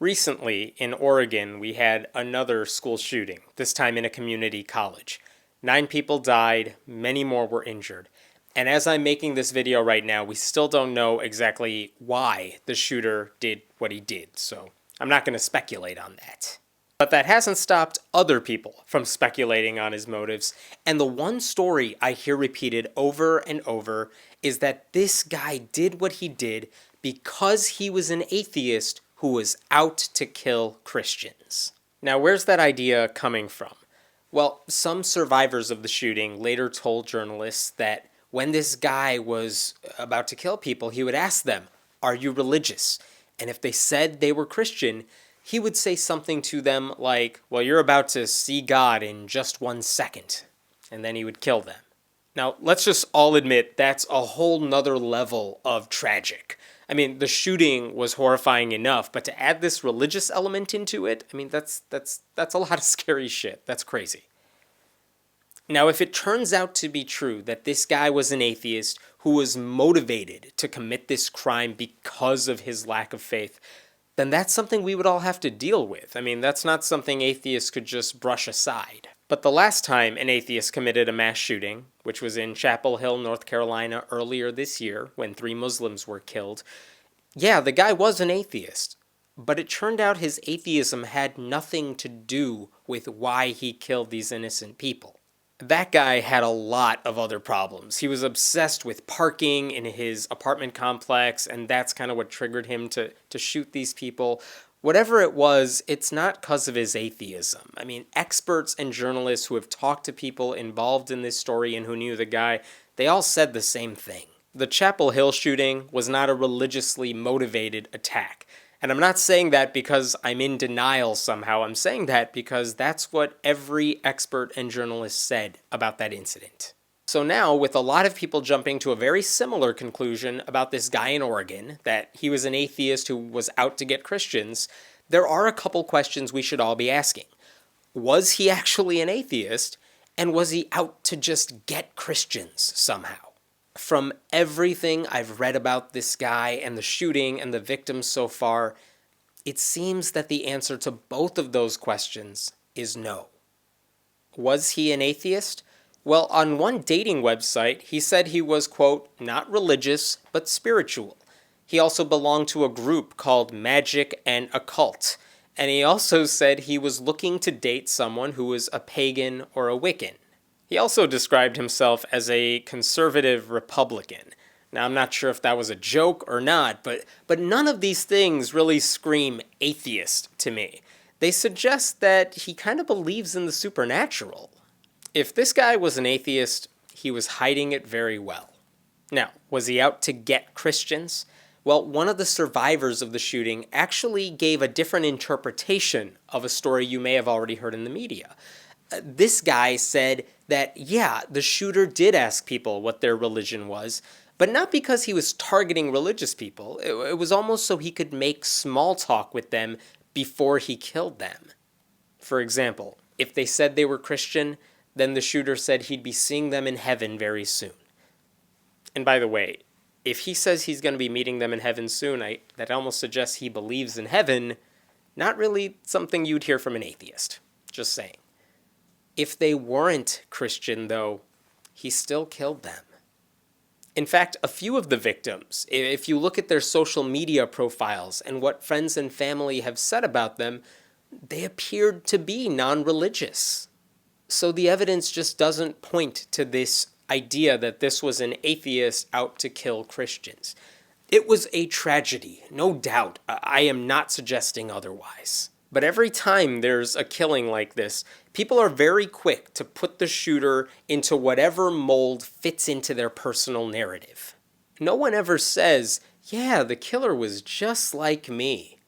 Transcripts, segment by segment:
Recently, in Oregon, we had another school shooting, this time in a community college. 9 people died, many more were injured. And as I'm making this video right now, we still don't know exactly why the shooter did what he did, so I'm not going to speculate on that. But that hasn't stopped other people from speculating on his motives, and the one story I hear repeated over and over is that this guy did what he did because he was an atheist who was out to kill Christians. Now, where's that idea coming from? Well, some survivors of the shooting later told journalists that when this guy was about to kill people, he would ask them, "Are you religious?" And if they said they were Christian, he would say something to them like, "Well, you're about to see God in just 1 second." And then he would kill them. Now, let's just all admit that's a whole nother level of tragic. I mean, the shooting was horrifying enough, but to add this religious element into it, I mean, that's a lot of scary shit. That's crazy. Now, if it turns out to be true that this guy was an atheist who was motivated to commit this crime because of his lack of faith, then that's something we would all have to deal with. I mean, that's not something atheists could just brush aside. But the last time an atheist committed a mass shooting, which was in Chapel Hill, North Carolina earlier this year when 3 Muslims were killed, yeah, the guy was an atheist. But it turned out his atheism had nothing to do with why he killed these innocent people. That guy had a lot of other problems. He was obsessed with parking in his apartment complex, and that's kind of what triggered him to shoot these people. Whatever it was, it's not because of his atheism. I mean, experts and journalists who have talked to people involved in this story and who knew the guy, they all said the same thing. The Chapel Hill shooting was not a religiously motivated attack. And I'm not saying that because I'm in denial somehow. I'm saying that because that's what every expert and journalist said about that incident. So now, with a lot of people jumping to a very similar conclusion about this guy in Oregon, that he was an atheist who was out to get Christians, there are a couple questions we should all be asking. Was he actually an atheist? And was he out to just get Christians somehow? From everything I've read about this guy and the shooting and the victims so far, it seems that the answer to both of those questions is no. Was he an atheist? Well, on one dating website, he said he was, quote, not religious, but spiritual. He also belonged to a group called Magic and Occult. And he also said he was looking to date someone who was a pagan or a Wiccan. He also described himself as a conservative Republican. Now, I'm not sure if that was a joke or not, but none of these things really scream atheist to me. They suggest that he kind of believes in the supernatural. If this guy was an atheist, he was hiding it very well. Now, was he out to get Christians? Well, one of the survivors of the shooting actually gave a different interpretation of a story you may have already heard in the media. This guy said that, yeah, the shooter did ask people what their religion was, but not because he was targeting religious people. It was almost so he could make small talk with them before he killed them. For example, if they said they were Christian, then the shooter said he'd be seeing them in heaven very soon. And by the way, if he says he's going to be meeting them in heaven soon, that almost suggests he believes in heaven. Not really something you'd hear from an atheist. Just saying. If they weren't Christian, though, he still killed them. In fact, a few of the victims, if you look at their social media profiles and what friends and family have said about them, they appeared to be non-religious. So the evidence just doesn't point to this idea that this was an atheist out to kill Christians. It was a tragedy, no doubt. I am not suggesting otherwise. But every time there's a killing like this, people are very quick to put the shooter into whatever mold fits into their personal narrative. No one ever says, yeah, the killer was just like me.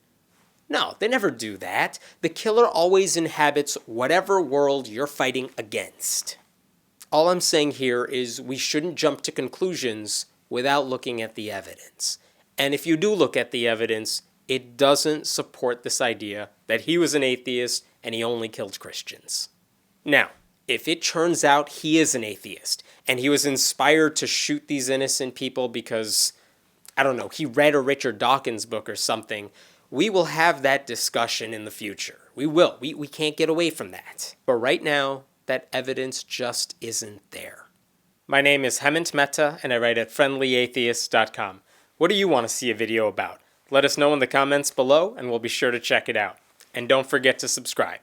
No, they never do that. The killer always inhabits whatever world you're fighting against. All I'm saying here is we shouldn't jump to conclusions without looking at the evidence. And if you do look at the evidence, it doesn't support this idea that he was an atheist and he only killed Christians. Now, if it turns out he is an atheist and he was inspired to shoot these innocent people because, I don't know, he read a Richard Dawkins book or something, We will have that discussion in the future. We will. We can't get away from that. But right now, that evidence just isn't there. My name is Hemant Mehta, and I write at friendlyatheist.com. What do you want to see a video about? Let us know in the comments below, and we'll be sure to check it out. And don't forget to subscribe.